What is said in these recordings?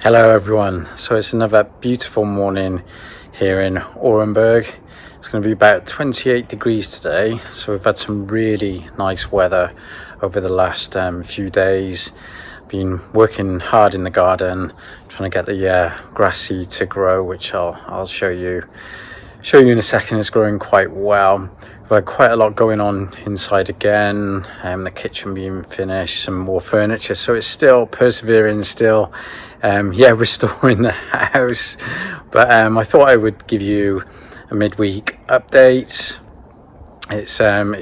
Hello everyone, so it's another beautiful morning here in Orenburg. It's going to be about 28 degrees today, so we've had some really nice weather over the last few days. Been working hard in the garden, trying to get the grass seed to grow, which I'll show you in a second. It's growing quite well. We've had quite a lot going on inside again, the kitchen being finished, some more furniture, so it's still persevering, still restoring the house. But I thought I would give you a midweek update. It's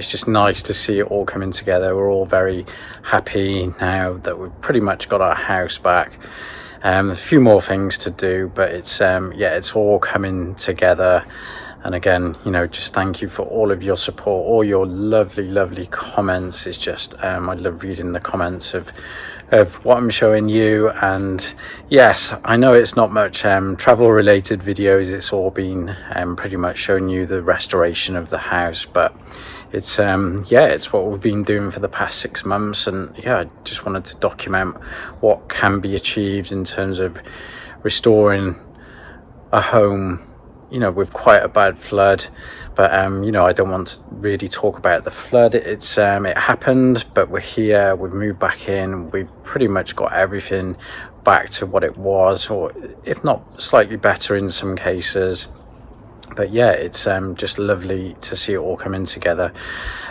just nice to see it all coming together. We're all very happy now that we've pretty much got our house back. A few more things to do, but it's all coming together. And again, just thank you for all of your support, all your lovely comments. It's just I love reading the comments of what I'm showing you. And yes, I know it's not much travel related videos. It's all been pretty much showing you the restoration of the house, but it's it's what we've been doing for the past 6 months. And I just wanted to document what can be achieved in terms of restoring a home with quite a bad flood. But I don't want to really talk about the flood. It happened, but we're here, we've moved back in, we've pretty much got everything back to what it was, or if not slightly better in some cases. But it's just lovely to see it all coming together.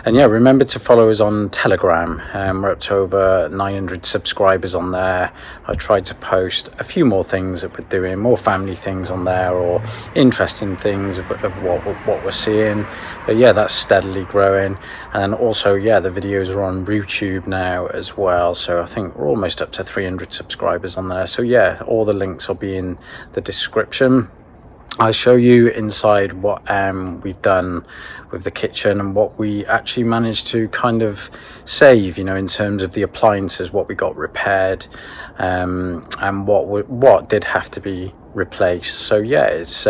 And remember to follow us on Telegram. We're up to over 900 subscribers on there. I tried to post a few more things that we're doing, more family things on there, or interesting things of what we're seeing. But that's steadily growing. And then also the videos are on RuTube now as well, so I think we're almost up to 300 subscribers on there. So all the links will be in the description. I'll show you inside what we've done with the kitchen and what we actually managed to kind of save, in terms of the appliances, what we got repaired, and what did have to be replaced. So it's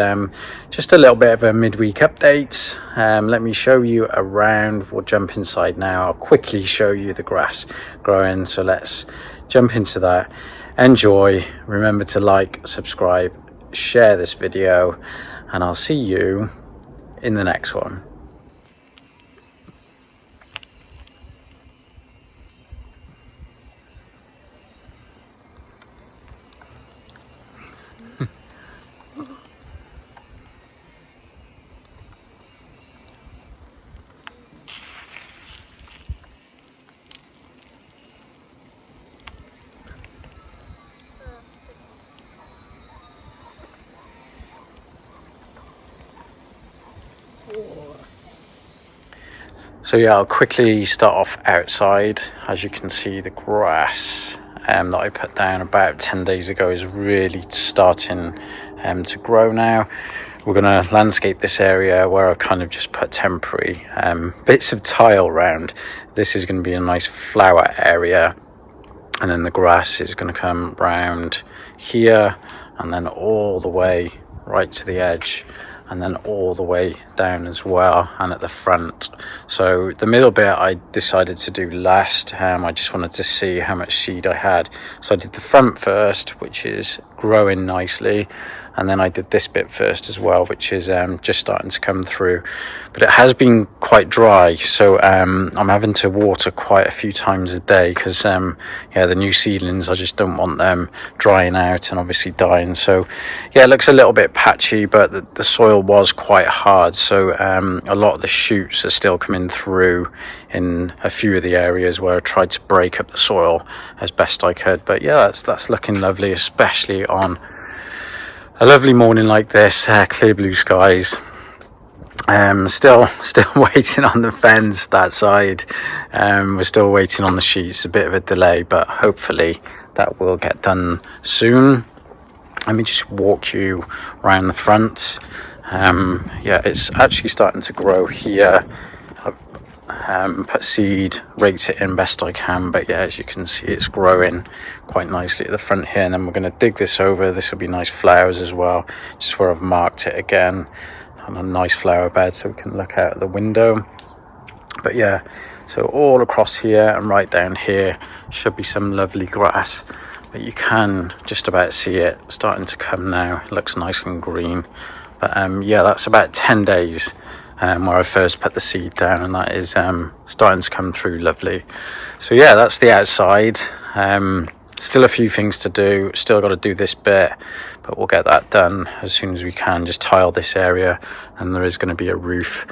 just a little bit of a midweek update. Let me show you around. We'll jump inside now. I'll quickly show you the grass growing, so let's jump into that. Enjoy. Remember to like, subscribe, share this video, and I'll see you in the next one. So I'll quickly start off outside. As you can see, the grass that I put down about 10 days ago is really starting to grow now. We're going to landscape this area where I've kind of just put temporary bits of tile around. This is going to be a nice flower area, and then the grass is going to come round here and then all the way right to the edge, and then all the way down as well, and at the front. So the middle bit I decided to do last. I just wanted to see how much seed I had, so I did the front first, which is growing nicely, and then I did this bit first as well, which is just starting to come through. But it has been quite dry, so I'm having to water quite a few times a day, because the new seedlings, I just don't want them drying out and obviously dying. So it looks a little bit patchy, but the soil was quite hard, so a lot of the shoots are still coming through in a few of the areas where I tried to break up the soil as best I could. But that's looking lovely, especially on a lovely morning like this, clear blue skies. Still waiting on the fence that side. We're still waiting on the sheets, a bit of a delay, but hopefully that will get done soon. Let me just walk you around the front. It's actually starting to grow here. I've put seed, raked it in best I can, but as you can see, it's growing quite nicely at the front here. And then we're going to dig this over. This will be nice flowers as well, just where I've marked it again, on a nice flower bed, so we can look out the window. But so all across here and right down here should be some lovely grass. but you can just about see it starting to come now. It looks nice and green. But yeah, that's about 10 days where I first put the seed down, and that is starting to come through lovely. So yeah, that's the outside. Still a few things to do, still got to do this bit, but we'll get that done as soon as we can. Just tile this area, and there is going to be a roof.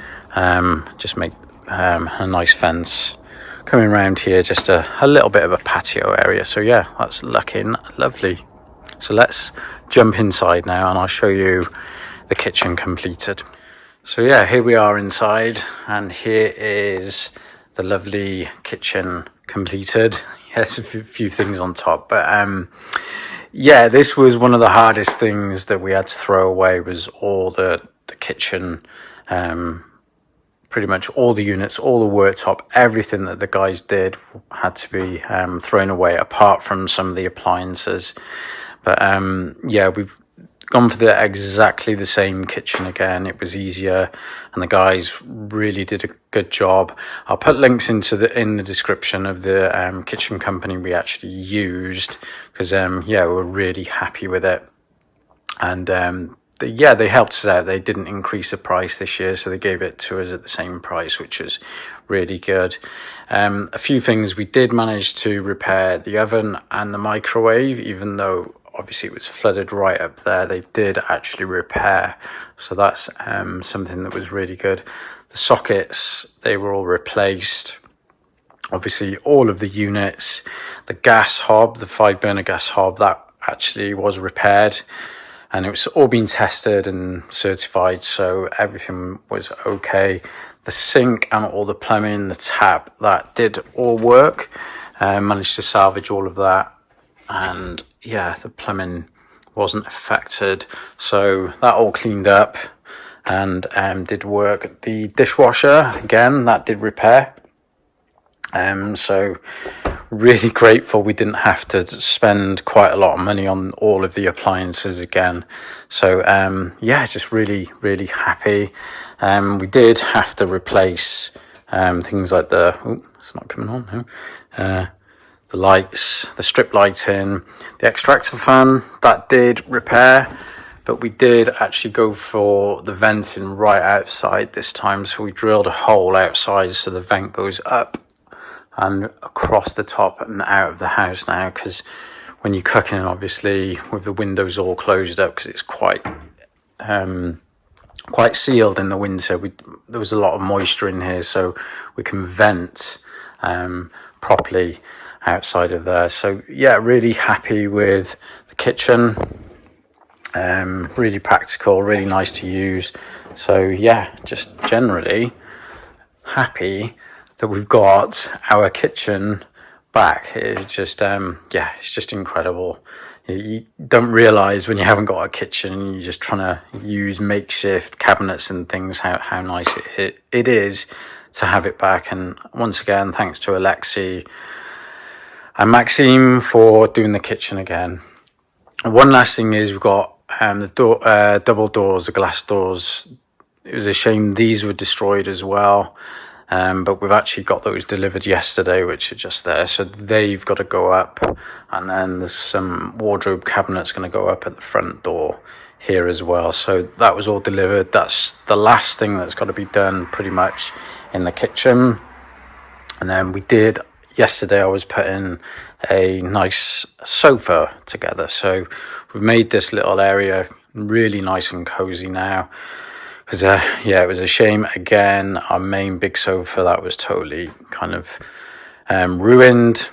Just make a nice fence coming around here, just a little bit of a patio area. So yeah, that's looking lovely. So let's jump inside now, and I'll show you the kitchen completed. So yeah, here we are inside, and here is the lovely kitchen completed. Yes, a few things on top, but yeah, this was one of the hardest things that we had to throw away, was all the kitchen, pretty much all the units, all the worktop, everything that the guys did had to be thrown away, apart from some of the appliances. But yeah, we've gone for exactly the same kitchen again. It was easier, and the guys really did a good job. I'll put links in the description of the kitchen company we actually used, because yeah, we're really happy with it. And yeah, they helped us out. They didn't increase the price this year, so they gave it to us at the same price, which was really good. A few things we did manage to repair: the oven and the microwave, even though obviously it was flooded right up there, they did actually repair. So that's something that was really good. The sockets, they were all replaced. Obviously all of the units, the gas hob, the 5-burner gas hob, that actually was repaired, and it was all been tested and certified, so everything was okay. The sink and all the plumbing, the tap, that did all work. Managed to salvage all of that, and yeah, the plumbing wasn't affected, so that all cleaned up and did work. The dishwasher, again, that did repair. So really grateful we didn't have to spend quite a lot of money on all of the appliances again. So yeah, just really happy. We did have to replace things like it's not coming on now. The lights, the strip lighting, the extractor fan, that did repair, but we did actually go for the venting right outside this time. So we drilled a hole outside so the vent goes up and across the top and out of the house now, because when you're cooking, obviously with the windows all closed up, because it's quite sealed in the winter, there was a lot of moisture in here, so we can vent properly outside of there. So yeah, really happy with the kitchen. Really practical, really nice to use. So yeah, just generally happy that we've got our kitchen back. It's just yeah, it's just incredible. You don't realize when you haven't got a kitchen, you're just trying to use makeshift cabinets and things, how nice it is to have it back. And once again, thanks to Alexei and Maxime for doing the kitchen again. One last thing is we've got the double doors, the glass doors. It was a shame these were destroyed as well, but we've actually got those delivered yesterday, which are just there, so they've got to go up. And then there's some wardrobe cabinets going to go up at the front door here as well. So that was all delivered. That's the last thing that's got to be done pretty much in the kitchen. And then we did, yesterday I was putting a nice sofa together. So we've made this little area really nice and cozy now. Because yeah, it was a shame again, our main big sofa, that was totally kind of ruined.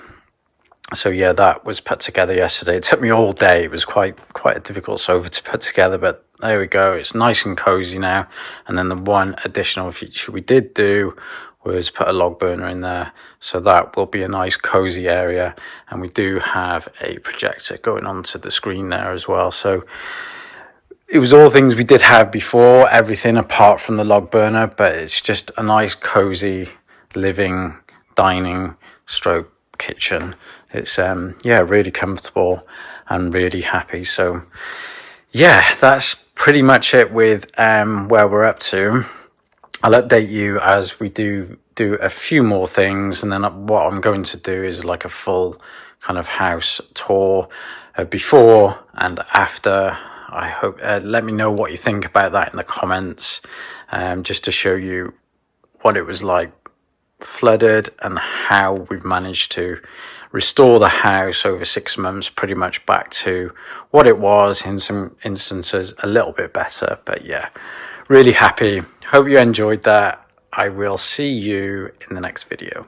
So yeah, that was put together yesterday. It took me all day. It was quite a difficult sofa to put together, but there we go. It's nice and cozy now. And then the one additional feature we did do was put a log burner in there, so that will be a nice cozy area. And we do have a projector going onto the screen there as well. So it was all things we did have before, everything apart from the log burner, but it's just a nice cozy living, dining stroke kitchen. It's yeah, really comfortable and really happy. So yeah, that's pretty much it with where we're up to. I'll update you as we do a few more things, and then what I'm going to do is like a full kind of house tour before and after. I hope, let me know what you think about that in the comments, just to show you what it was like flooded and how we've managed to restore the house over 6 months pretty much back to what it was, in some instances a little bit better. But yeah, really happy. Hope you enjoyed that. I will see you in the next video.